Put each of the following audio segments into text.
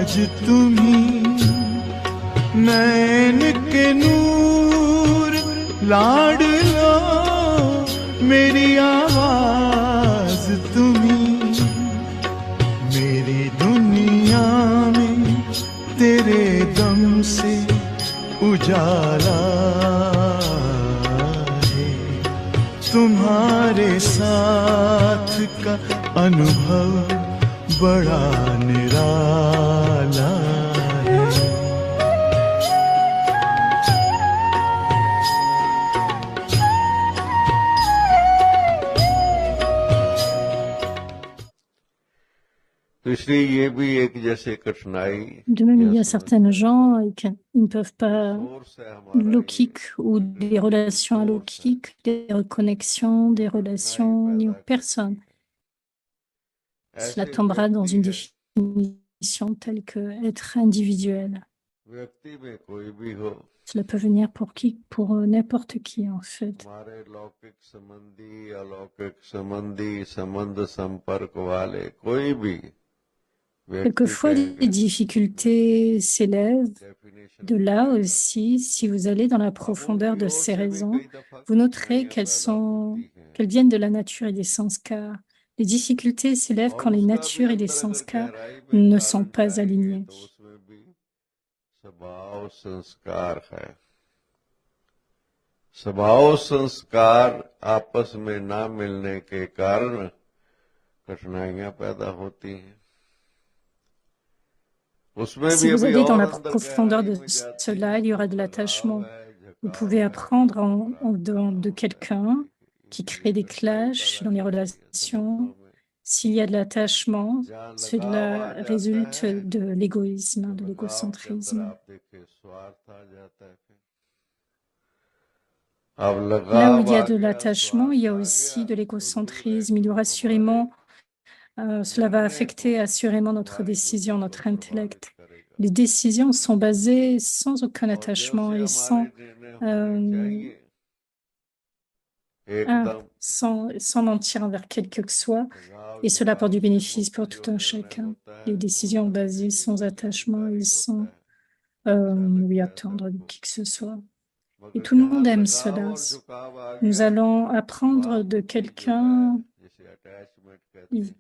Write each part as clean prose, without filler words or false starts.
आज तुम्ही नैन के नूर लाडलो मेरी आवाज तुम्ही मेरी दुनिया में तेरे दम से उजाला है तुम्हारे साथ का अनुभव बड़ा निराला है तो इसलिए ये भी एक जैसे कठिनाई De même, il y a certaines gens qui ne peuvent pas source है हमारा leukiques ou des relations alaukiques, des reconnexions, des relations liées aux personnes. Cela ऐसे tombera dans une व्यक्ति है définition telle que être individuel. व्यक्ति में कोई भी हो Cela peut venir pour qui, pour n'importe qui en fait. हमारे लौकिक संबंधी अलौकिक संबंधी संबंध संपर्क वाले कोई भी व्यक्ति Quelquefois, les कहेंगे difficultés s'élèvent. Definition De là aussi, si vous allez dans la profondeur de ces raisons, vous noterez qu'elles viennent de la nature et des sanskars. Les difficultés s'élèvent quand les natures et les sanskars ne sont pas alignés. तो उसमें भी स्वभाव संस्कार है स्वभाव संस्कार आपस में ना मिलने के कारण कठिनाइयां पैदा होती हैं उसमें Si भी vous अभी allez dans और la अंदर profondeur गहराई de हो जाती cela, il y aura de है l'attachement. है Vous झुकाव pouvez है apprendre en dedans de quelqu'un qui crée des clashs dans les relations. S'il y a de l'attachement, जहाँ cela लगाव आ résulte जाता है de l'égoïsme, de लगाव के अंदर l'égocentrisme. आप देखिए स्वार्थ आ जाता है फिर अब Là où लगाव il y a आ de गया l'attachement, il y a स्वार्थ आ aussi गया de तो l'égocentrisme. जो Il y aura है assurément, cela va निर्णय affecter को assurément notre हमारी décision, बुद्धि को notre प्रभावित intellect. करेगा Les décisions sont basées sans aucun और attachement जैसे et हमारे निर्णय होने euh, चाहिए एकदम sans mentir envers quel que soit, लगाव et cela pour झुकाव du से bénéfice pour मुक्त tout जो un निर्णय chacun. होता है Les वो décisions बड़ा basées ही sans attachement et लाभकारी sans होता है अच्छा lui लगता है attendre de सबको qui que ce soit. Et मगर tout le जहाँ monde aime लगाव cela. और झुकाव आ Nous गया allons वहाँ apprendre de बुद्धि जो है quelqu'un जिसे अटैचमेंट कहते हैं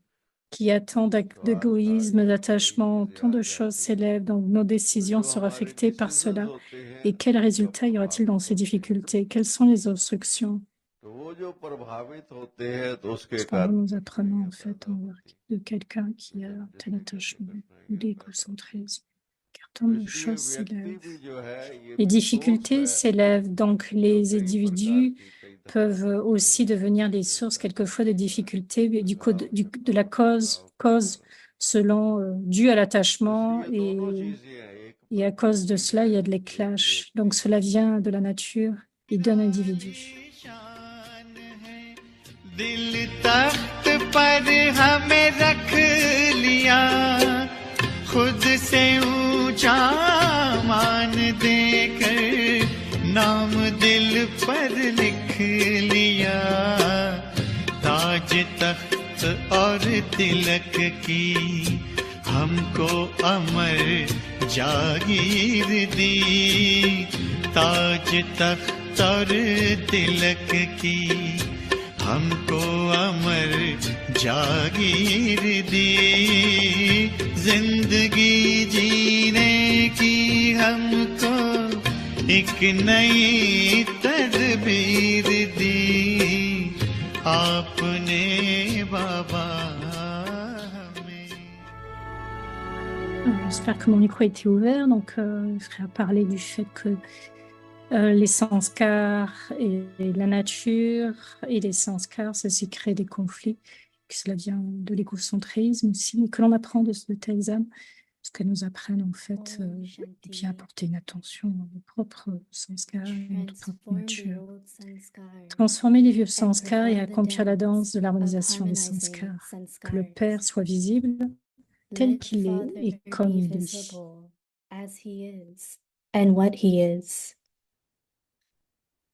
qui a tant स्वार्थ आ d'égoïsme, गया कई d'attachement, चीजें tant आ de choses जाती हैं s'élèvent, donc nos तो décisions जो seront हमारे affectées par डिसीजंस cela. होते हैं Et quel उसका résultat y aura-t-il dans प्रभावित ces होते हैं difficultés? Quelles sont les obstructions? तो वो जो प्रभावित होते हैं तो उसके Cependant, कारण nous apprenons en कठिनाइयां fait पैदा envers होती de quelqu'un qui a हैं un tel जैसे जैसे attachement ou कठिनाइयां पैदा होती d'égocentrisme, car tant तो de इसलिए choses व्यक्ति s'élèvent. भी जो है ये Les भी सोर्स difficultés है s'élèvent, donc जो les कई प्रकार individus की कई दफा peuvent aussi कठिनाइयों devenir को des देता sources है quelquefois de difficultés mais लगाव de la झुकाव लगाव cause selon due à l'attachement इसलिए दोनों चीजें हैं एक et à cause de प्रकृति cela il y है a de les एक clashs. व्यक्ति Donc है cela vient de la nature et d'un individu. शान है दिल तख्त पर हमें रख लिया खुद से ऊंचा मान देकर नाम दिल पर लिख लिया ताज तख्त और तिलक की हमको अमर जागीर दी ताज तख्त और तिलक की हमको अमर जागीर दी जिंदगी जीने की हमको एक नई तदबीर दी आपने बाबा हमें। J'espère que mon micro était ouvert. Donc, je serais à parler du fait que les sanskars et la nature et les sanskars, ceci crée des conflits, que cela vient de l'égocentrisme aussi, mais que l'on apprend de telles âmes, parce qu'elles nous apprennent en fait bien porter une attention à nos propres sanskars et à notre propre nature. Transformer les vieux sanskars et accomplir la danse de l'harmonisation des sanskars. Que le Père soit visible tel qu'il est et comme il est. And what he is.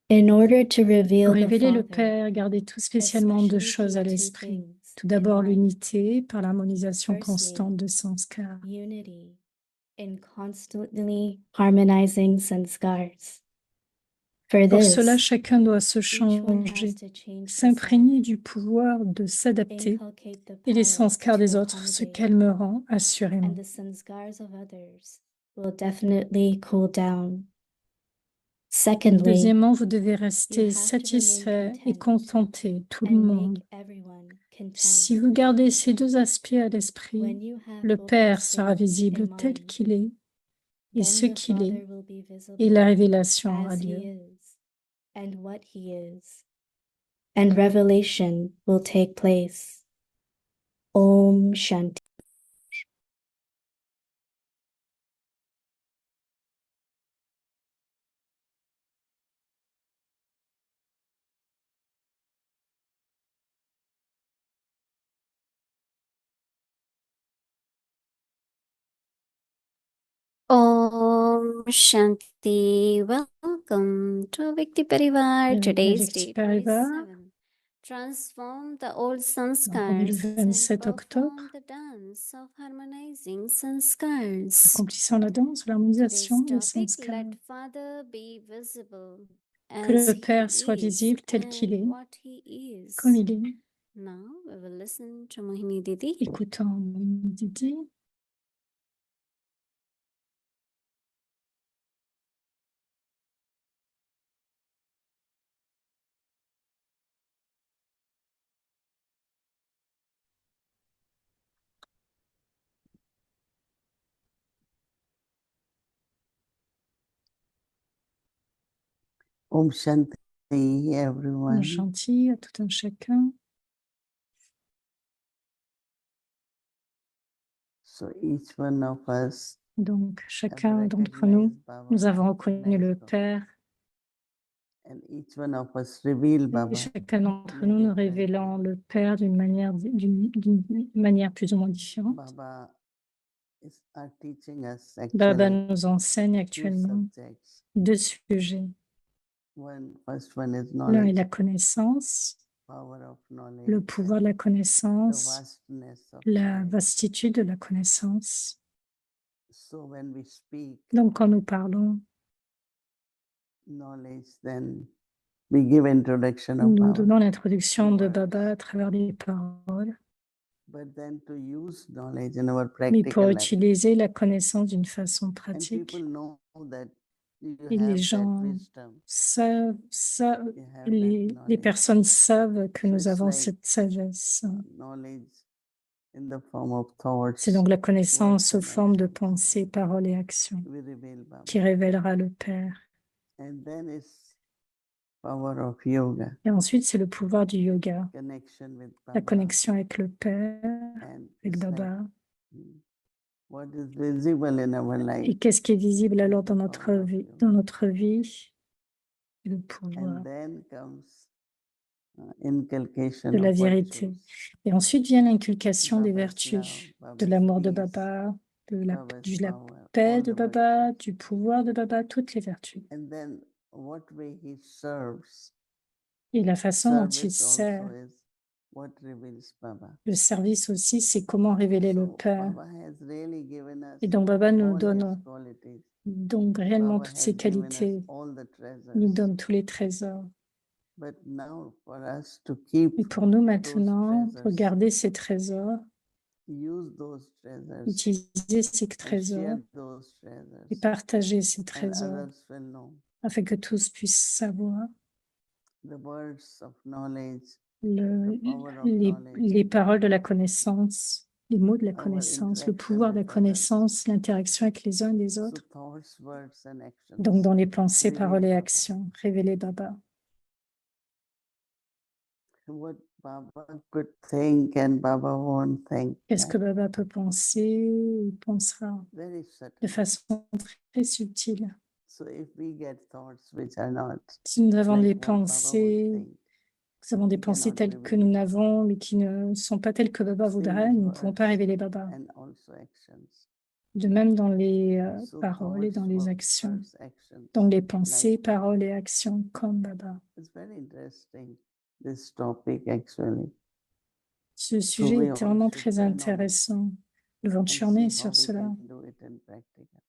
In order to reveal Pour the révéler le Father, Père, gardez tout spécialement deux choses à l'esprit. Tout d'abord l'unité par l'harmonisation constante de sanskars. unity in constantly harmonizing sanskars. For Pour cela, this, chacun doit se each one has changer, to change s'imprégner herself, du pouvoir de s'adapter, inculcate the et les power sanskars des to autres se accommodate, calmeront and assurément. the sanskars of others will definitely cool down. Secondly, Deuxièmement, vous devez you rester have to remain satisfait et content contenter tout le and monde. make everyone Si content. vous gardez ces deux aspects à l'esprit, When you have le both Père these sera things visible in tel mind, qu'il est, et then ce the qu'il Father est, will be et visible la révélation aura as lieu. he is and what he is, and revelation will take place. Om Shanti. Om Shanti. Welcome to Vikti Parivar. Bienvenue à Today's Vikti date Parivar. 27. Transform the old Donc, on est le sanskars and 27 octobre, perform the dance of harmonizing sanskars. accomplissant la danse, Today's l'harmonisation des topic, sanskars. let Father be visible Que as le he Père soit is visible tel qu'il and est, what he is. comme il est. Now we will listen to Mohini Didi. Écoutons Didi. Om Shanti, Bon everyone. gentil à tout un chacun. So each one of us Donc, have chacun d'entre nous, recognized Baba, nous avons reconnu le recognized Baba, Père, and each one of us reveal et Baba. chacun d'entre in a nous, nous different révélant way. le Père d'une manière plus ou moins différente. Baba are teaching us Baba actually nous enseigne two actuellement subjects. deux sujets. First one is L'un est knowledge, la connaissance, power of knowledge, le pouvoir de la and the connaissance, vastness of la knowledge. vastitude de la connaissance. So when we speak Donc, quand nous parlons, knowledge, then we give introduction of nous Baba. donnons l'introduction de words. Baba à travers les paroles. But then to use knowledge in our Mais pour practical life. utiliser la connaissance d'une façon And pratique, people know that you et les have that gens wisdom, savent, you have that les knowledge. personnes savent que So nous it's avons like, cette sagesse. knowledge in the form of thoughts, C'est donc la words connaissance sous and forme de actions. pensée, paroles et actions We reveal Baba. qui révélera le Père. And then it's power of yoga, Et ensuite, c'est le pouvoir du yoga, connection with la Baba. connexion avec le Père, And avec it's like, Baba. what is visible in our Et life. qu'est-ce qui est visible alors the dans notre power of vie, yoga. dans notre vie? Le pouvoir And then comes inculcation de la of vérité. virtues. Et ensuite vient l'inculcation des Baba's vertus, love, de Baba's l'amour de peace, Baba, de la power, paix all de the Baba, virtues. du pouvoir de Baba, toutes les vertus. And then what way he serves. Et la façon dont il Service sert, also is what reveals Baba. le service aussi, c'est comment révéler le So Père. Baba has really given us Et donc Baba nous all donne his qualities. donc réellement Baba toutes has ses given us qualités, all the nous treasures. donne tous les trésors. But now for us to keep Et pour nous those maintenant, treasures, regarder ces trésors, use those treasures, utiliser ces and trésors share those et treasures, partager ces and trésors others will know afin que tous puissent savoir the words of knowledge, le- the power of les, knowledge, les paroles de la connaissance, les mots de la our connaissance, le interaction pouvoir de la with others. connaissance, l'interaction avec les uns et les So autres. thoughts, words, and actions. Donc dans les pensées, Reveal paroles et Baba. actions, révéler Baba. What Baba could think and Baba won't think. Qu'est-ce que Baba peut penser? Il pensera Very de subtle. façon très subtile. So if we get thoughts which are not Si nous avons like des what Baba would pensées, think, nous avons des we pensées cannot telles que reveal nous Baba. n'avons, mais qui ne sont pas telles que Baba Same voudrait, with nous ne pouvons pas words révéler Baba. and also actions. De même dans les So paroles et dans thoughts, les actions, words, actions. dans les pensées, Like Baba. paroles et actions comme Baba. It's very interesting, this topic actually. Ce So sujet we est all vraiment should très turn on it intéressant. Nous devons and tourner see how sur we cela can do it. immediate and practical.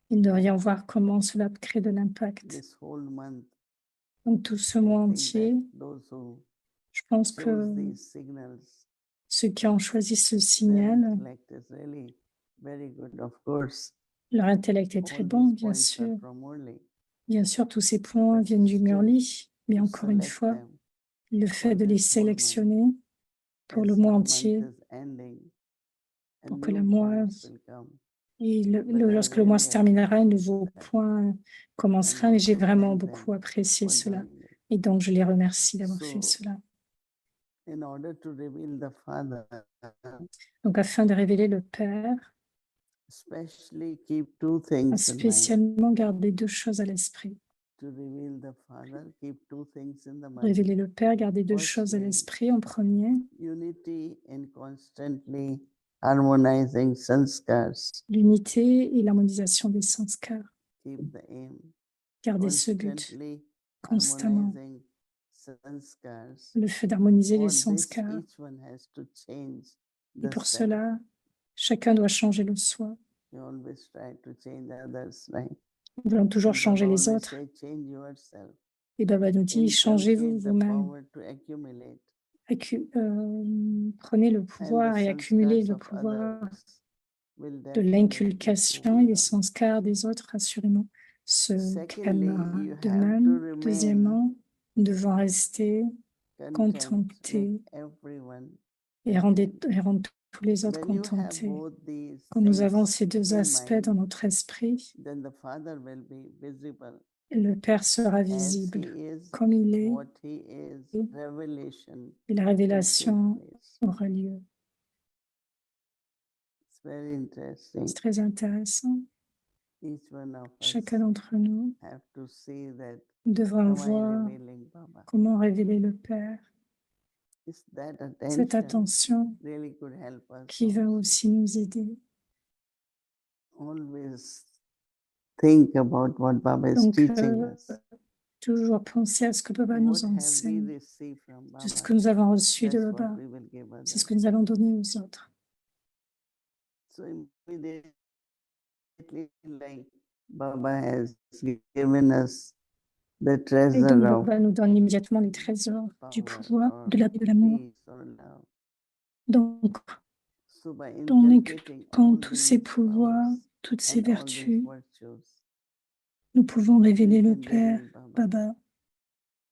et de rien voir comment cela crée de l'impact. This whole month, Donc tout ce I mois think entier, that those who je pense chose que these signals, ceux qui ont choisi ce their signal, intellect is really very good. Of course, leur intellect est très all bon, these bien points sûr. are from Murli. Bien sûr, tous ces points But viennent du still, Murli, mais to encore une select fois, them le for fait de les this whole month, sélectionner pour le as mois the month entier, is ending, and pour que le new mois, points will come. et But I lorsque le mois really se terminera, un nouveau appreciate that point commencera, and et j'ai also vraiment thank beaucoup them apprécié for cela. doing it. Et donc, je les remercie d'avoir fait So, cela. in order to reveal the Father, Donc, afin de révéler le Père, especially keep two things in mind. spécialement garder deux choses à l'esprit. To reveal the Father, keep two things in the mind. Révéler le Père, garder deux choses à Firstly, l'esprit. En premier, unity in constantly harmonizing sanskars. l'unité et l'harmonisation des sanskars. Keep the aim. Garder ce but Constantly constamment. harmonizing sanskars. Le fait d'harmoniser For les this, sanskars. each one has to change Et the pour self. cela, chacun doit changer le soi. You always try to change others, right? Nous voulons toujours And changer Baba les always autres. say, change yourself. Et Baba nous dit, changez-vous Inculcate the vous-même. power to accumulate. Prenez le And pouvoir the et accumulez sanskars le of pouvoir others will de definitely l'inculcation et les move. sanskars des autres, assurément, se Secondly, calmera. you De have to même, remain deuxièmement, nous devons rester content, contentés make everyone et content. rendre tous les autres When you have contentés. both these Quand nous avons things ces deux in aspects dans mind, notre esprit, then the Father will be visible le Père sera as visible He is, comme il est, what He is, revelation et la will take révélation place. aura lieu. It's very interesting. C'est très intéressant. Each one of us Chacun d'entre nous have to see that devra am I voir revealing Baba? comment révéler le Père. Is that Cette attention attention really could help us qui va also? aussi nous aider. Always think about what Baba is Donc, teaching us. toujours penser à ce que Baba What nous have we enseigne, received from tout ce Baba? que nous avons reçu de That's what Baba. we will give C'est ce others. que nous allons donner aux autres. So immediately, like Baba has given us the Et treasure donc, of Baba nous donne immédiatement les trésors du power pouvoir, or de l'amour. peace or love. Donc, So by en inculcating inculquant all tous ces these pouvoirs, powers toutes ces and all these vertus, virtues, nous pouvons révéler we le can Père, reveal Baba. Baba.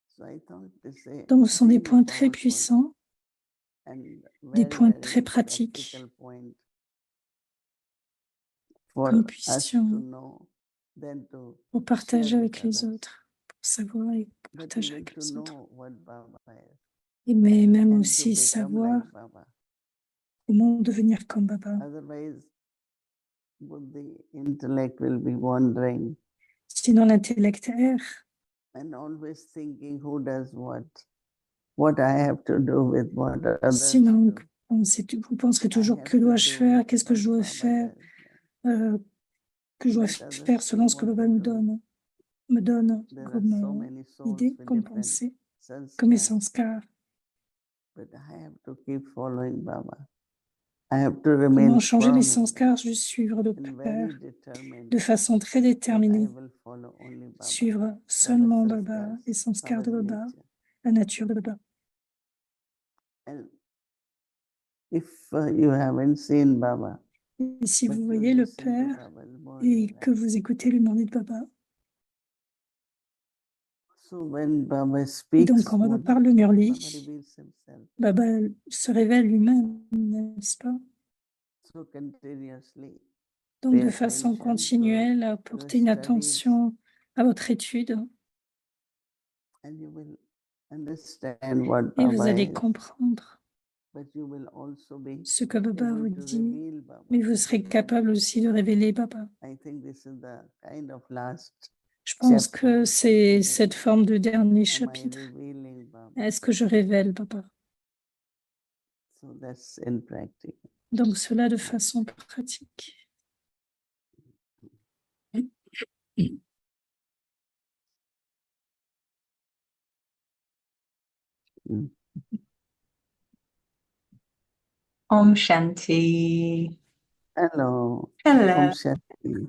So I thought this is Donc, ce sont des really points très powerful puissants, and des very, points very très pratiques practical point que for nous us to puissions know, then to pour share partager with avec les others. autres, pour savoir et But partager even avec to les autres. know what Baba is Et mais même and to aussi become savoir like Baba. comment devenir comme Baba. Otherwise, the intellect will be wandering Sinon, l'intellect erre and always thinking who does what I have to do with what others Sinon, do. vous penserez I toujours have que to dois-je do faire, qu'est-ce que what je dois Baba faire, does. que je dois Let others faire do selon ce que what Baba to me do. donne There are comme so many souls idée, with comme different pensée, comme sanskars, sanskars. but I have to keep following Baba. I have to remain Comment changer les firm in sanskars, je suivre le and Père very determined de façon très that I déterminée, will follow only Baba. suivre seulement Baba's Baba, sanskars, les sanskars de Baba's Baba, nature. la nature de Baba. And if you haven't seen Baba, Et si but vous you voyez le listen to Père Baba's et morning, que right? vous écoutez le morning de Baba, So when Baba et speaks donc quand Baba morning, parle le Baba Murli, reveals himself Baba se révèle lui-même, n'est-ce pas? so continuously. Donc Pay de façon attention to continuelle, your apportez une studies attention à votre étude and you will understand what et vous Baba allez is, comprendre but you will also be ce que Baba vous able to dit, reveal Baba. mais vous serez capable aussi de révéler Baba. I think this is the kind of last Je pense que chapter. c'est cette forme de dernier Am I chapitre. revealing Baba? Est-ce que je révèle Baba? So that's in practice. Donc cela de façon pratique. Mm. Om Shanti. Hello. Hello. Om Shanti.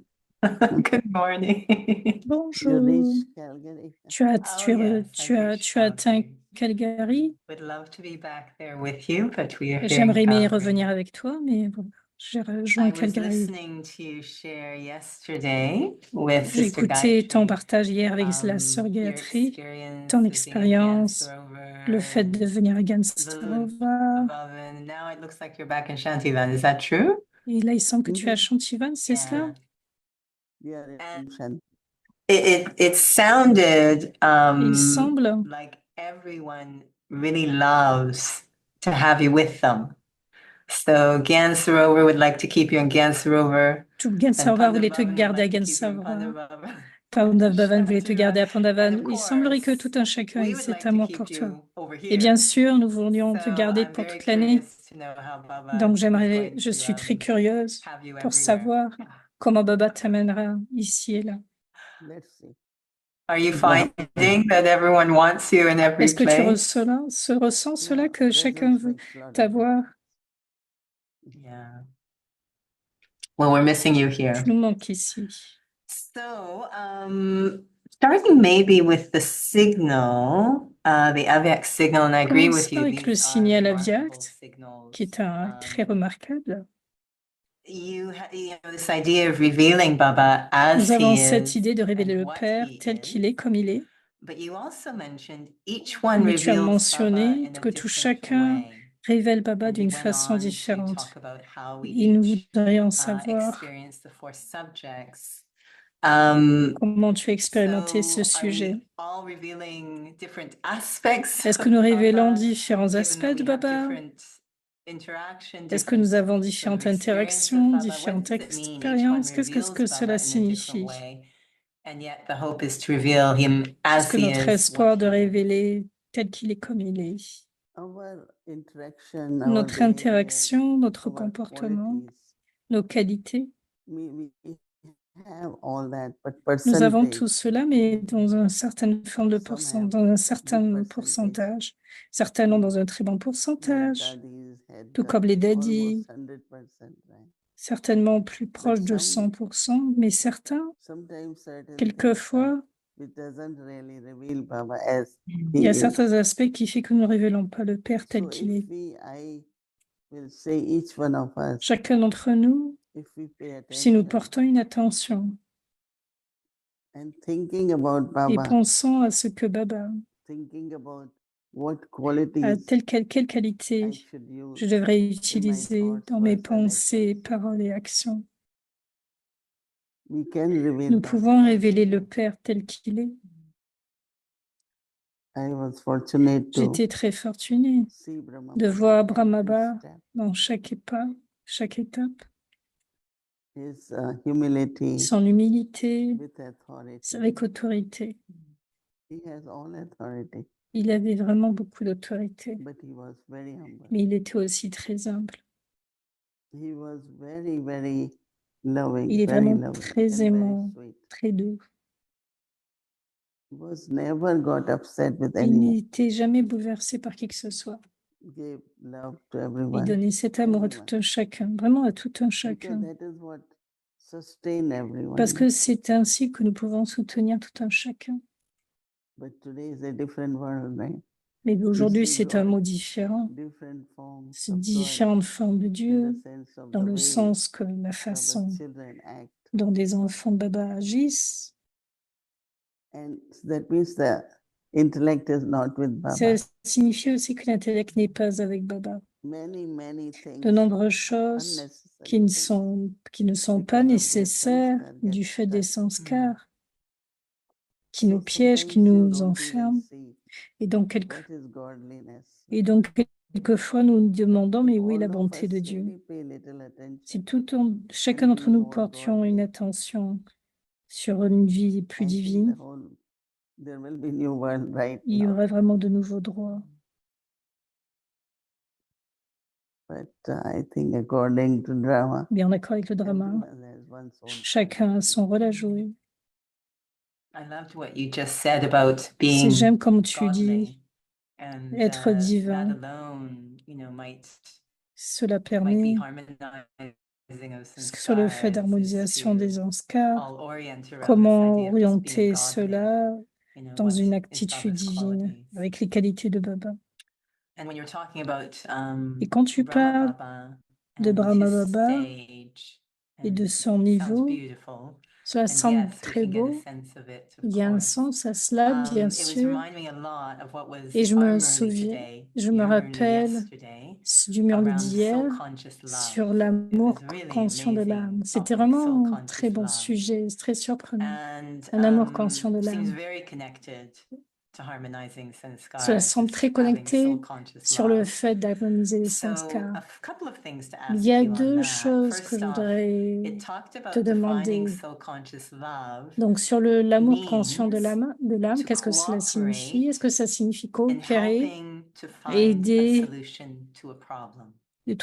Good morning. You Bonjour. reached Calgary? Tu as, Oh, tu, as- yes, tu I've as, reached tu as atteint Calgary. Calgary. Would love to be back there with you, but we are here in J'aimerais aimer Calgary. revenir avec toi, mais bon, j'ai I rejoint was Calgary. listening to you share yesterday with J'ai Sister écouté ton Gayatri, partage hier avec la sœur your Gayatri, experience ton of being in expérience, Gansarovar le fait de and venir à the Gansarovar. Lulavan, and now it looks like you're back in Shantivan. Is that true? Et là, il semble que tu es à Mhm. Chantivan, c'est cela? Yeah, in And Shanti. it sounded Il semble like everyone really loves to have you with them. So Gansarovar would like to keep you in Gansarovar. tout And Gansarovar voulait te Pandavavan would garder à like to keep you in Gansarovar. Pandavavan. Pandavavan voulait te garder à And Pandavan. of Il semblerait que course, tout un chacun we ait would cet like to amour keep pour toi. you over Et bien here. sûr, nous voulions te So garder I'm pour very toute l'année. curious to know how Baba Donc is je going suis to très curieuse have you pour everywhere. savoir comment Baba t'amènera ici et là. Let's see. Are you Yeah. finding that everyone wants you in every Est-ce que tu place? ressens cela, Yeah, que chacun presence veut makes a lot of t'avoir? Yeah. Well, we're missing you here. Tu nous manques ici. So, starting maybe with the signal, the Aviac signal, and I agree Commence with you, avec le these are signal remarkable Aviact, signals. qui est très remarquable. You know, this idea of revealing Baba as Nous avons he cette is idée de révéler and le what Père he tel qu'il est, is. comme il est. But you also mentioned each one Mais tu as reveals Baba mentionné in a que tout different chacun way. révèle Baba And he d'une went façon on to différente. talk about how we Et nous each voudrions savoir experience the four subjects. comment tu as expérimenté ce So are we sujet. all revealing different aspects Est-ce que of nous révélons Baba, différents given aspects that de we have Baba? different interaction, Est-ce que nous different avons sort différentes of experience with interactions, Baba? What différentes does it mean? Each one expériences? Qu'est-ce reveals que cela Baba in a different signifie? way, and yet the hope is to reveal him as Est-ce que he notre is, espoir what de he is. révéler tel qu'il est comme il est? Our interaction, our Notre behavior, interaction, notre our comportement, qualities, nos qualités. we have all that, but Nous avons percentage, tout cela, mais dans une certaine forme de some have dans un good certain percentage. pourcentage. Certains l'ont dans un très bon My pourcentage, daddies had tout comme les almost daddies, 100%, right? certainement plus proche de some- 100%, mais certains, Sometimes certain things, quelquefois, it doesn't really reveal Baba as il y he a is. certains aspects qui font que nous ne révélons pas le Père tel So qu'il if est. I will say each one of us, Chacun d'entre nous, if we pay si nous attention portons une attention and thinking about et Baba, pensons à ce que Baba thinking about what a, qualities quelle qualité I should use je devrais in my utiliser thoughts, dans mes words and pensées, actions, paroles et actions. we can reveal Nous Baba pouvons as révéler he le is. Père tel qu'il est. I was fortunate to J'étais très fortunée see Brahma de Baba voir at every Brahmaba step. dans chaque pas, chaque étape, His humility son humilité, with authority. avec autorité. He has all authority, Il avait vraiment beaucoup d'autorité, but he was very humble. mais il était aussi très humble. He was very, very loving, Il est very vraiment loving, très and very aimant, sweet. très doux. He was never got upset with Il anyone. n'était jamais bouleversé par qui que ce soit. Gave love to Il everyone. donnait cet amour à everyone. tout un chacun, vraiment à tout un Because chacun. that is what sustain everyone. Parce que c'est ainsi que nous pouvons soutenir tout un chacun. But today is a different world, right? Mais aujourd'hui, see c'est un God, mot différent. different forms C'est of God différentes formes de in Dieu, the sense of dans the le way sens que la Baba's façon children act. dont des enfants de Baba agissent. And that means the intellect is not with Ça Baba. signifie aussi que l'intellect n'est pas avec Baba. Many things, De nombreuses choses unnecessary qui ne sont pas nécessaires du fait des sanskars, qui nous piègent, qui nous enferment. Et donc, quelquefois, nous nous demandons, mais où est la bonté de Dieu? Si chacun d'entre nous portions une attention sur une vie plus divine, il y aurait vraiment de nouveaux droits. Mais en accord avec le drama, chacun a son rôle à jouer. I loved what you just said about being J'aime comme tu dis, godly, and être divin. that alone, might Cela be permet harmonizing sur le fait d'harmonisation des sanskars, all orient around this comment idea of just being orienter godly, cela dans what une is attitude Baba's divine qualities. avec les qualités de Baba. And when you're talking about Et quand tu Brahma parles Baba de and Brahma his Baba stage, et de and son sounds niveau, beautiful. cela And semble yes, we très can get a beau. sense of it, of Il y a un course. sens à cela, bien It was sûr. reminding me a lot of what was Et je our me Murli souviens, today, je me your Murli rappelle yesterday, du Murli around d'hier soul conscious sur love. It l'amour was really conscient de l'âme. amazing C'était topic, soul vraiment un conscious très bon love. sujet, très surprenant. And Un amour conscient de seems l'âme. very connected to harmonizing sanskars, Cela semble très just having connecté soul conscious sur le love. fait d'harmoniser les So sanskars. a couple of things to Il ask y a you on deux that. choses que First je off, voudrais it talked te about defining demander. soul conscious love Donc, sur l'amour conscient de means l'âme, to qu'est-ce que cela signifie? cooperate Est-ce que ça signifie in coopérer helping to find a aider, solution to a problem.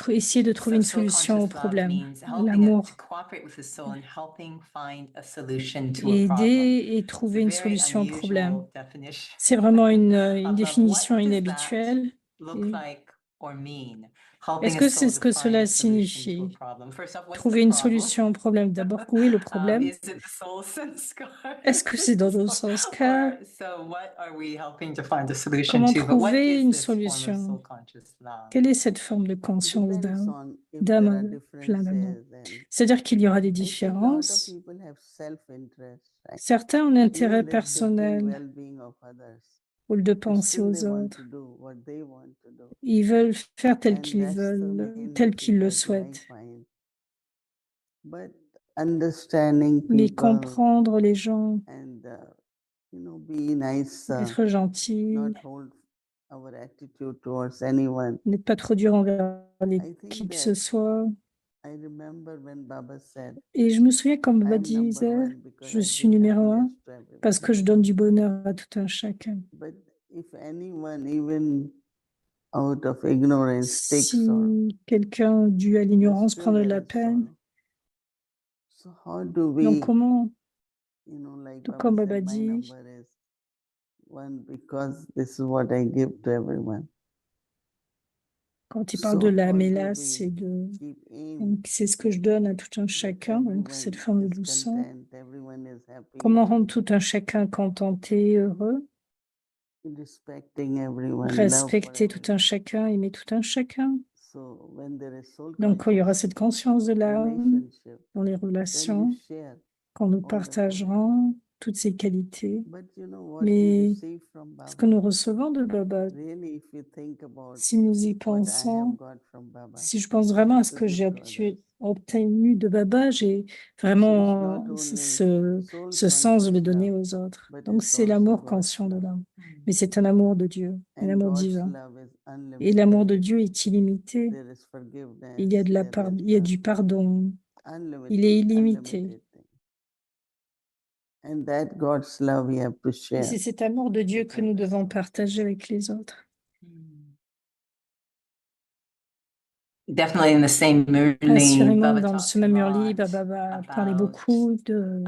essayer de trouver So une soul solution au conscious love problème? means helping it L'amour, to cooperate with the soul and helping find a solution to a problem. aider et It's trouver a une very solution au problème. unusual definition C'est vraiment une of love. définition What does that inhabituelle. look Et like or mean? Est-ce Helping a que c'est soul ce to que find cela a solution to a signifie? problem. First off, what's Trouver the une problem? solution au problème. D'abord, où est le problème? Is it the soul sanskar? Est-ce que c'est dans nos sanskars? So what are we helping to find a solution Comment to? But what trouver is une this form of solution? soul conscious love? Quelle est cette forme de conscience Depends on if there d'âme are plein d'amour? differences, and C'est-à-dire qu'il y aura des I think a lot of différences. people have self-interest, right? Certains ont un intérêt Even the personnel well-being of others, au lieu de but penser still aux they want autres. to do what they want to do, Ils veulent faire tel and qu'ils that's the veulent, main tel qu'ils le difficulty I souhaitent. find. But understanding Mais people comprendre les gens, and be nice, être gentil, not hold our attitude towards anyone. n'être pas trop dur envers I qui think que ce that soit. I remember when Baba said, Et je me souviens quand Baba "I am number disait, one because je I suis give numéro un happiness to everyone." parce que je donne du bonheur à tout un chacun. But if anyone, even out of ignorance, takes sorrow, Si quelqu'un, dû à then l'ignorance, still prend de there la is peine, sorrow. So how do donc we, comment, like tout Baba comme said, Baba my dit, number is one because this is what I give to everyone. quand il parle de So la how do mélasse we et de... keep aim Donc, c'est ce que je donne à tout un that chacun, donc cette forme de everyone is douceur. content, everyone is happy, Comment rendre tout un chacun contenté et heureux? respecting everyone, love for Respecter tout un everyone. chacun, aimer tout un chacun. So when there is soul Donc, quand il y aura conscious cette conscience de l'âme relationship, dans les then you relations, share quand nous all the partagerons toutes ces qualités. But what we Mais receive from ce Baba, que nous recevons de Baba, really, if you think about si nous y what I have pensons, got from Baba, si je pense vraiment à ce to que give j'ai to others. obtenu de Baba, j'ai So it's vraiment not only ce soul sens de le conscious donner love, aux autres. but Donc, it's c'est also l'amour God's conscient de love. l'âme. Mais c'est un amour de Dieu, un And amour God's divin. love is Et l'amour unlimited. de Dieu est illimité. There is forgiveness, Il y a il y a du pardon. Il est illimité. unlimited thing. And that God's love we have to Et share. c'est cet amour de Dieu with que nous others. devons partager avec les autres. Definitely in the same Murli, Assurément, Baba dans talked ce a même lot Murli, Baba va parler about beaucoup de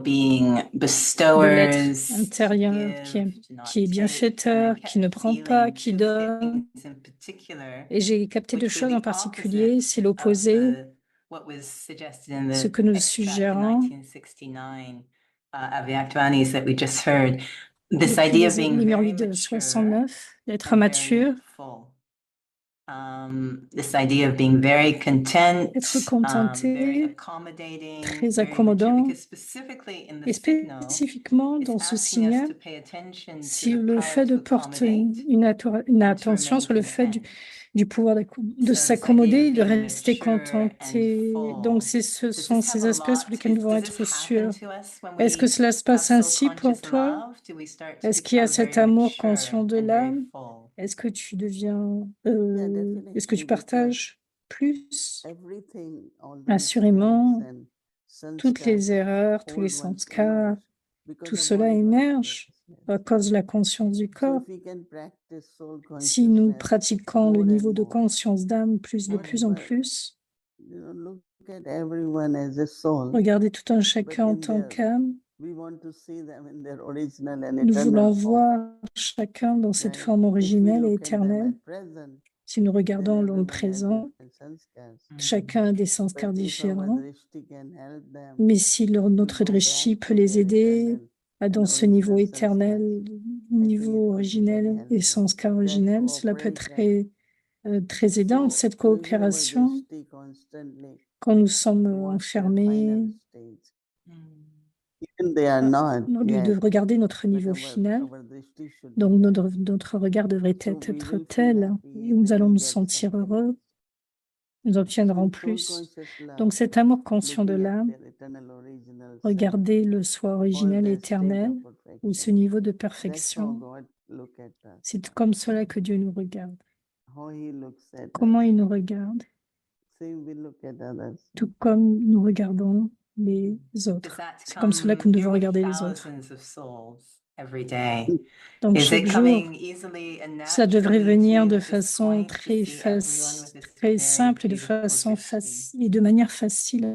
being l'être bestowers, to intérieur give, to not qui est take. bienfaiteur, And I qui ne kept prend pas, feeling qui two donne. things in particular, Et j'ai capté deux which were choses en the particulier, opposite c'est of l'opposé, what was suggested in ce the que nous extract in suggérons 1969 of the Actvanis that we just heard. This depuis idea of being les very Murlis de mature 69, d'être and very mature, full. This idea of being very content, être very contenté, accommodating, très very mature, accommodant. because specifically in the Et signal, spécifiquement it's dans ce asking us signal, to pay attention to si the le power fait de to porter accommodate une and to attention remain sur le fait content. du pouvoir de So this s'accommoder idea et of de being rester mature and contenté. Donc, full, ce does sont this have ces a aspects sur lot, lesquels nous devons does this être happen sûrs. to us when Est-ce que we cela se have passe soul ainsi pour conscious toi? love? Do we start to Est-ce qu'il y a become cet very amour mature conscient de and very l'âme? full? Est-ce que tu deviens, Yeah, est-ce que tu definitely, because partages plus? everything, all the Assurément, mistakes and toutes sanskars les erreurs, tous les old ones sanskars, emerge because tout of cela body émerge consciousness. à cause de la conscience du So corps. if we can practice soul Si nous consciousness pratiquons le more niveau and de more, conscience d'âme de plus en but, plus, look at everyone as a soul, regardez tout un but chacun en in tant their, qu'âme, we want to see them in their original and nous voulons eternal form, voir chacun dans cette right? forme If we originelle et look at them éternelle. at present, Si nous regardons le everyone has présent, different sanskars. chacun a des But sanskars if our différents, drishti can help them mais si notre go drishti back peut to les their aider eternal dans and ce niveau original sanskars, éternel, I think niveau it will be very originel et helpful. sanskar That originel, cela peut être cooperation. très aidant, So cette we view our coopération, drishti constantly quand nous sommes towards their enfermés, final stage. Even they are not au lieu de yet, regarder notre but niveau final. our drishti should be Donc that. notre regard devrait So être we will feel tel, happy, et nous then allons we nous get sentir something heureux, else. nous obtiendrons So plus. soul conscious love, Donc cet amour conscient de looking at l'âme, their eternal original self, regardez le soi or originel their state éternel of ou ce perfection. niveau de That's how perfection. God look at us. C'est comme cela que Dieu nous regarde. How he looks at Comment us. il nous regarde, Same we look at others. tout comme nous regardons les Does autres. that C'est comme cela que come? nous You're devons with regarder les autres. thousands of souls every day. Donc Is chaque it jour, coming easily and cela devrait naturally to venir you de at this façon point to très, see everyone with this très very simple et de beautiful façon drishti? facile et de manière facile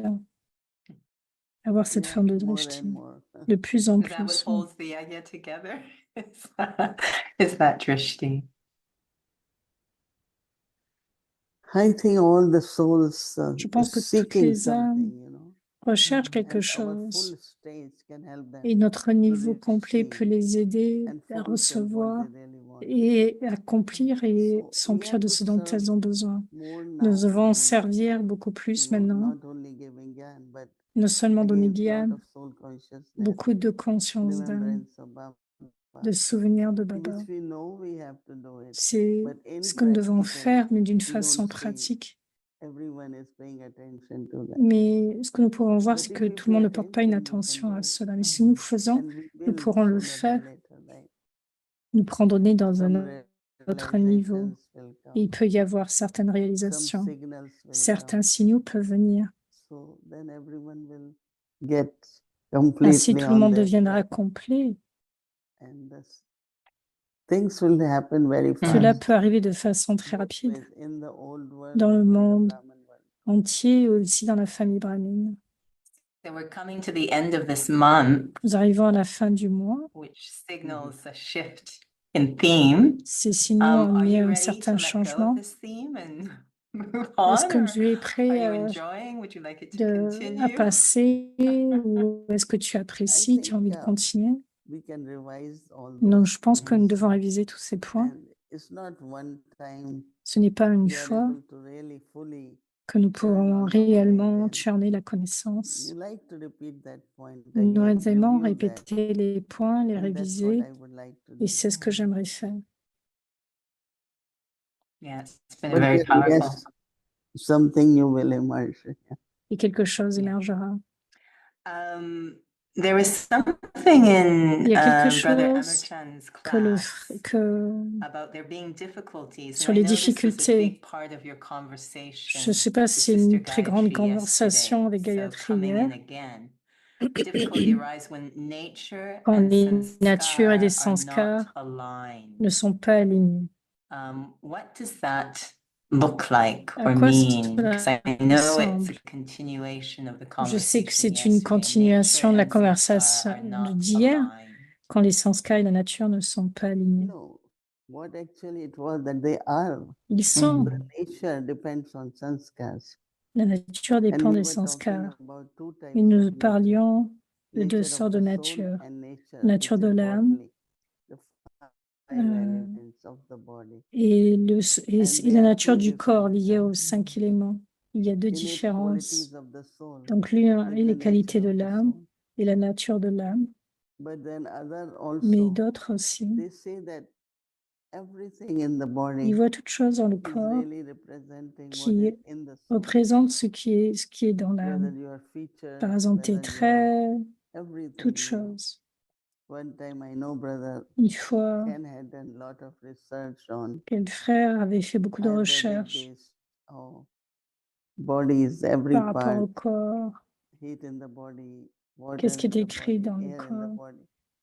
à avoir cette Yeah, forme de more drishti. and more. De plus en Is that what plus. holds the yajna together? Is that drishti? I think all the souls Je pense que toutes seeking les âmes something, you know, recherchent quelque and our chose full stage can help them et notre niveau to complet peut receive les aider and à fulfill what recevoir they really want. et accomplir et So we s'emplir have de to ce dont serve elles ont besoin. more Nous now devons only, servir beaucoup plus you know, maintenant, not only giving gyan, but non seulement donner again, lot Gyan, of soul consciousness, beaucoup de conscience d'âme, remembrance of Baba, de souvenirs de Baba. which we know we have to do it, C'est but in ce que nous devons practical, faire, mais d'une we don't façon see pratique. everyone is paying attention to that. Mais ce que nous pourrons voir, But c'est if que we tout le monde pay ne porte pas une attention, we can attention do à it. cela. Mais si nous faisons, And we nous will pourrons le sooner faire. than later, right? Nous pourrons donner dans un Some autre niveau. realizations will Et il come, peut y avoir certaines some réalisations. signals will Certains come. signaux peuvent venir. So then everyone will get Ainsi, completely tout le on monde their deviendra track. complet. And things will happen very Cela fast. peut arriver de façon très both rapide ways, in the old world dans le and in the monde Brahman world. entier et aussi dans la famille brahmine. So we're coming to the end of this month, Nous arrivons à la fin du mois. which signals a shift in theme. Ces signaux ont Are mis you un ready to certain let go of changement. this theme and move Est-ce on, que or tu es are prêt you à, enjoying? Would you like it to à continue? passer ou est-ce que tu I apprécies, tu as envie de think continuer? we can revise all Non, those je pense que nous points. devons réviser tous ces points. And it's not one time Ce n'est pas une we are fois able to really fully que nous turn pourrons on the réellement point. churner la And connaissance. you like to repeat that point Nous again, aimons review that. répéter les points, les And that's what réviser, I would like to et do. c'est ce que j'aimerais faire. Yeah, it's been But very then, powerful. yes, something new will emerge. Et quelque chose Yeah. émergera. There was something in Il y a quelque Brother chose Amarchand's que class que about there being difficulties. sur And I les know this was a difficultés. big part of your Je conversation ne sais pas with si c'est Sister une très grande Gayatri conversation avec yesterday. So Gayatri coming hier. in again, difficulty arises when nature Quand and les natures et les sanskar are not sanskars aligned. ne sont pas alignés. What does that look like À or quoi mean? Because cela I know it's ressemble? a continuation of the Je sais que conversation c'est une yesterday. continuation de la Nature and sanskar conversation are not d'hier, aligned. quand les sanskars et la nature ne sont pas alignés. No, what actually it was that they are. Ils sont. The nature depends on sanskars. La nature And dépend we des were talking sanskars. about two types Et nous of nature. parlions de deux Nature sortes of de the soul nature. and nature Nature which de is l'âme bodily, the five euh, elements of the body. et, et they la are nature two du corps different liée aux 5 éléments. Il y a deux innate différences. qualities of the soul Donc l'un with est the les qualités nature de of the l'âme soul. et la nature de l'âme, But then other mais also, d'autres aussi. they say that everything in the Ils body voient toute chose dans le is corps really representing what qui is in the soul. représente ce qui est dans Whether l'âme. your features, Par exemple, tes whether your traits, everything. toute You know. chose. One time I know brother Une fois, Ken had done a lot of research on quel frère avait fait beaucoup de Ayurvedic recherches based bodies, every par rapport part, au corps. heat in the body, water Qu'est-ce qui in est the écrit body, dans le air in the corps? body.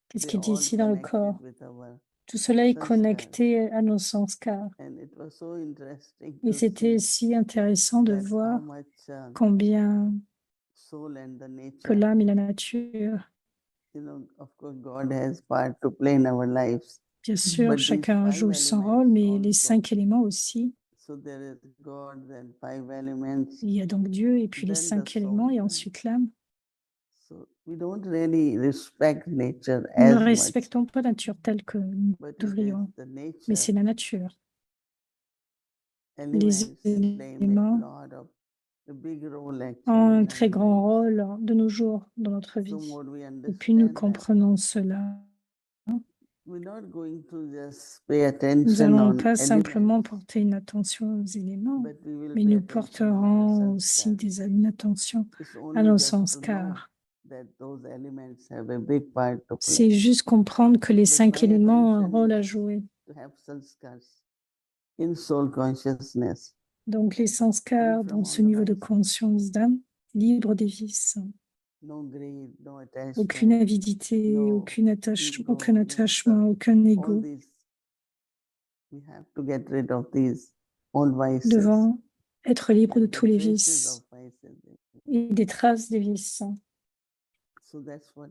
Qu'est-ce They qui est all ici dans le connected corps? with our Tout cela est sanskar. connecté à nos sanskars. And it was so interesting Et to c'était see si intéressant de that voir how much combien soul and the que nature, l'âme et la nature, you know, of course God has part to play in our lives. bien sûr, But these chacun five joue son elements rôle, mais les also, 5 éléments aussi, So there is God, then 5 elements. Il y a donc Dieu et puis les Then the 5 éléments et soul. ensuite l'âme. So we don't really respect nature Nous ne as much, respectons pas la nature telle que nous but it is devrions, the mais nature. c'est la nature. Elements Les play a éléments lot of a big role ont actually un in très our grand lives. rôle de nos jours dans notre So vie. more we Et plus nous understand that, comprenons cela, we're not going to just pay nous attention n'allons on pas simplement elements, porter une attention aux éléments, but we will mais pay nous attention on the porterons aussi sanskars. une attention It's à only nos just to know sanskars. that those elements have a big part to play. C'est juste comprendre que les But 5 my éléments ont un attention rôle à is jouer. to have sanskars in soul consciousness, Donc les free sanskars from dans ce all the niveau de vices. conscience d'âme, libre des vices, No greed, no aucune attachment, avidité, no aucun ego, attachement, no aucun all ego. these. We have to get rid of these old vices Devant être libre de and the tous les traces vices of vices. et des traces des vices. So that's what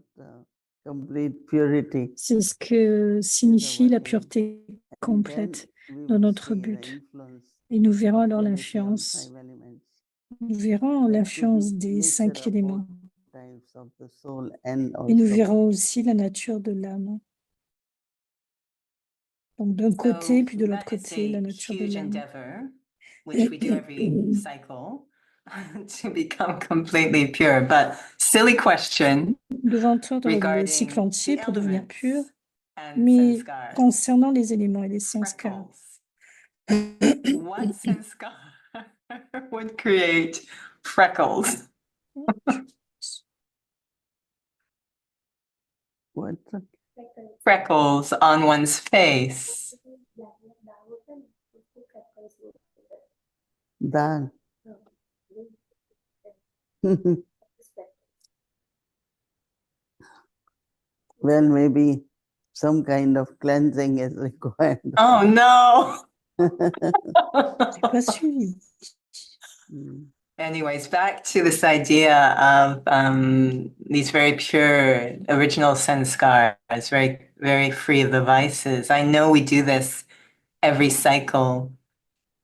complete purity C'est ce que is signifie our la aim. pureté And then complète we dans will notre see the but. influence Et nous verrons of alors unity on l'influence. 5 elements. Nous verrons That could l'influence be des nature 5 of both éléments. types of the soul and Et nous also verrons aussi la nature de l'âme. Donc d'un côté, So puis de l'autre that is côté, la a nature de huge l'âme. endeavor, which we do every cycle to become completely pure. But silly question Nous devons entendre le cycle regarding entier the pour devenir elements pur, and mais sanskars. concernant les éléments et les sanskars. Freckles. What sanskar would create freckles? what? Freckles on one's face. That. Well, maybe some kind of cleansing is required. Oh no. J'ai pas suivi. Mm. Anyways, back to this idea of these very pure original sanskars, very, very free of the vices. I know we do this every cycle.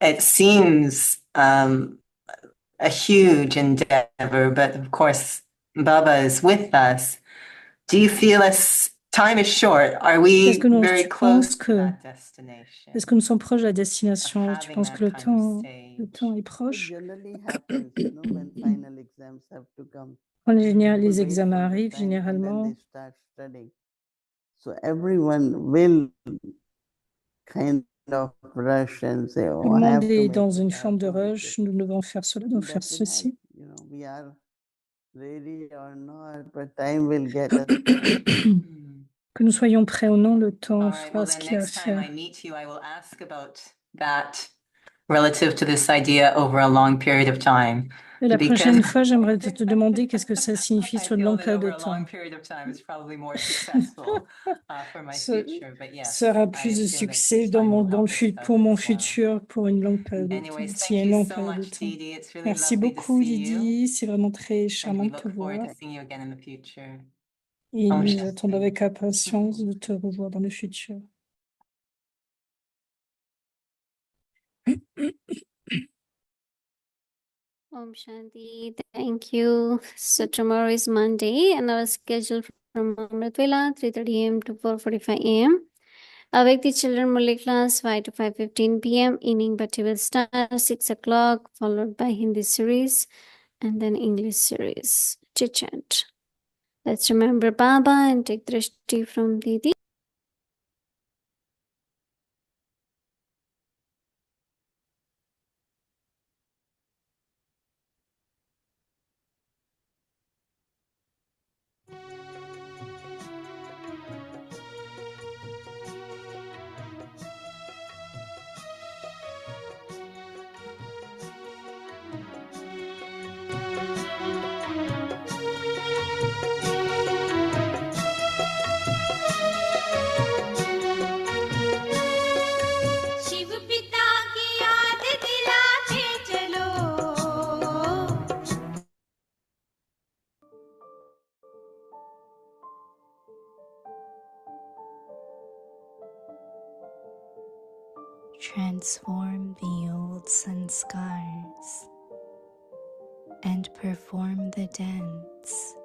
It seems a huge endeavor, but of course, Baba is with us. Do you feel as time is short? Are we Est-ce que nous- very tu close penses to que- that destination? Est-ce que nous sommes proches de la destination? Of Tu having penses that que le kind of temps, stage. le temps est It proche? generally happens, when final exams have to come. Quand People les wait examens for the arrivent, time and then généralement, they start studying. So everyone will kind of rush and say, tout "Oh, le I have monde to est make dans it, une I forme have de to make rush. it." Nous devons faire cela, nous devons faire That will ceci. help. We are ready or not, but time will get us. Que nous soyons prêts ou non, le temps All right, fera well ce then qu'il a à next time I faire. meet you, I will ask about that relative to this idea over a long period of time. Et la Because- prochaine fois, j'aimerais te demander qu'est-ce que ça signifie I sur une feel longue that période over de a temps. long period of time is probably more successful for my Ce future, but yes. sera I plus de feel that succès dans time mon, will dans le help us fut- pour out mon as well. futur, pour une longue période de temps. Anyways, S'il y a thank une you longue so période de much, temps. Didi. It's really Merci lovely to beaucoup, see you. Didi. C'est vraiment très And we charmant de te look forward voir. to seeing you again in the future. Et Om nous Shanti. attendons avec impatience de te revoir dans le futur. Om Shanti. Thank you. So tomorrow is Monday and our schedule from Amrit Vela 3:30 a.m. to 4:45 a.m. Awake the children Murli class 5 to 5:15 p.m. Evening Bhakti will start 6 o'clock, followed by Hindi series and then English series. Chit chat. Let's remember Baba and take drishti from Didi. Transform the old sanskars and perform the dance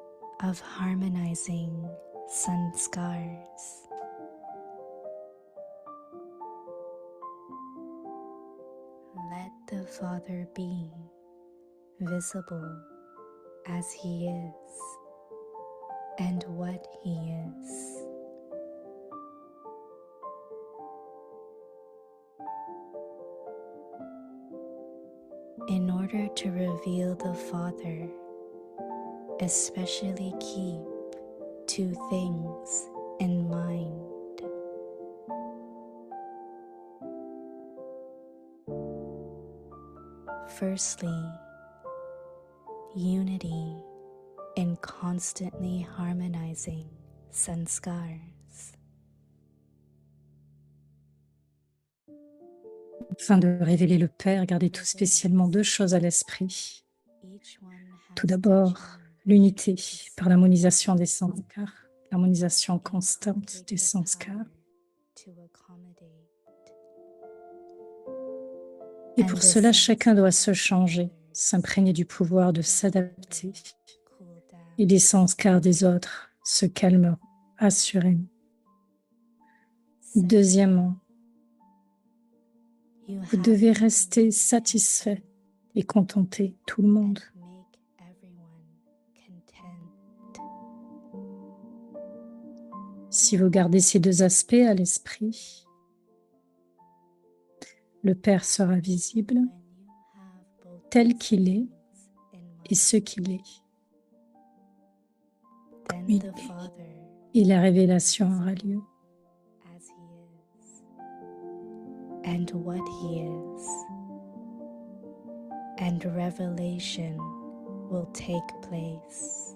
of harmonizing sanskars. Let the Father be visible as He is and what He is. In order to reveal the Father, especially keep two things in mind. Firstly, unity in constantly harmonizing sanskars. Afin de révéler le Père, gardez tout spécialement deux choses à l'esprit. Tout d'abord, l'unité par l'harmonisation des sanskars, l'harmonisation constante des sanskars. Et pour cela, chacun doit se changer, s'imprégner du pouvoir de s'adapter. Et les sanskars des autres se calmeront, assurément. Deuxièmement, vous devez rester satisfait et contenter tout le monde. Si vous gardez ces deux aspects à l'esprit, le Père sera visible tel qu'il est et ce qu'il est. Comme il est. Et la révélation aura lieu. And what He is, and revelation will take place.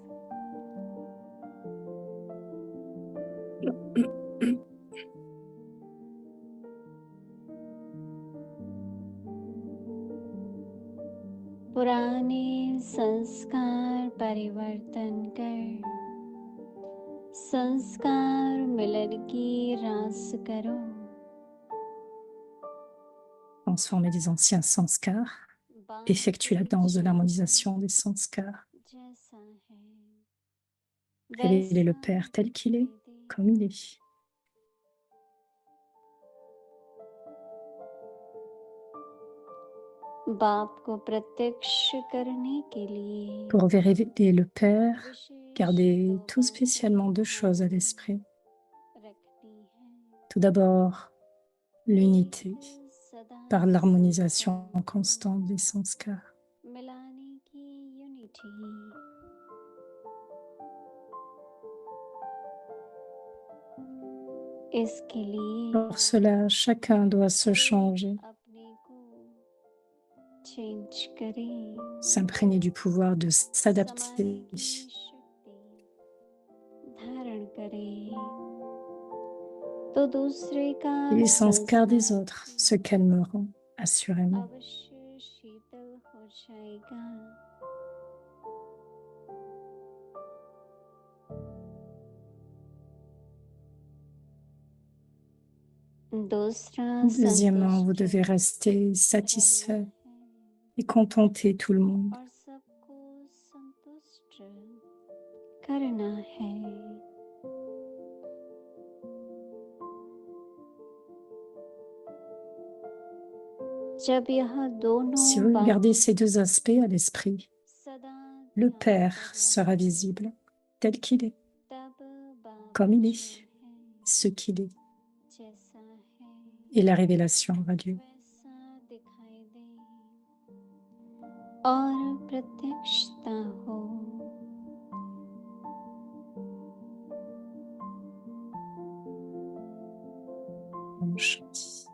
पुराने संस्कार परिवर्तन कर संस्कार मिलन की रास करो. Transformer les anciens sanskars, effectuer la danse de l'harmonisation des sanskars. Révéler le Père tel qu'il est, comme il est. Pour révéler le Père, gardez tout spécialement deux choses à l'esprit. Tout d'abord, l'unité par l'harmonisation constante des sanskars. Pour cela, chacun doit se changer, s'imprégner du pouvoir de s'adapter. Et les sanskars des autres se calmeront assurément. Deuxièmement, vous devez rester satisfait et contenter tout le monde. Si vous gardez ces deux aspects à l'esprit, le Père sera visible tel qu'il est, comme il est, ce qu'il est. Et la révélation aura lieu. Om Shanti.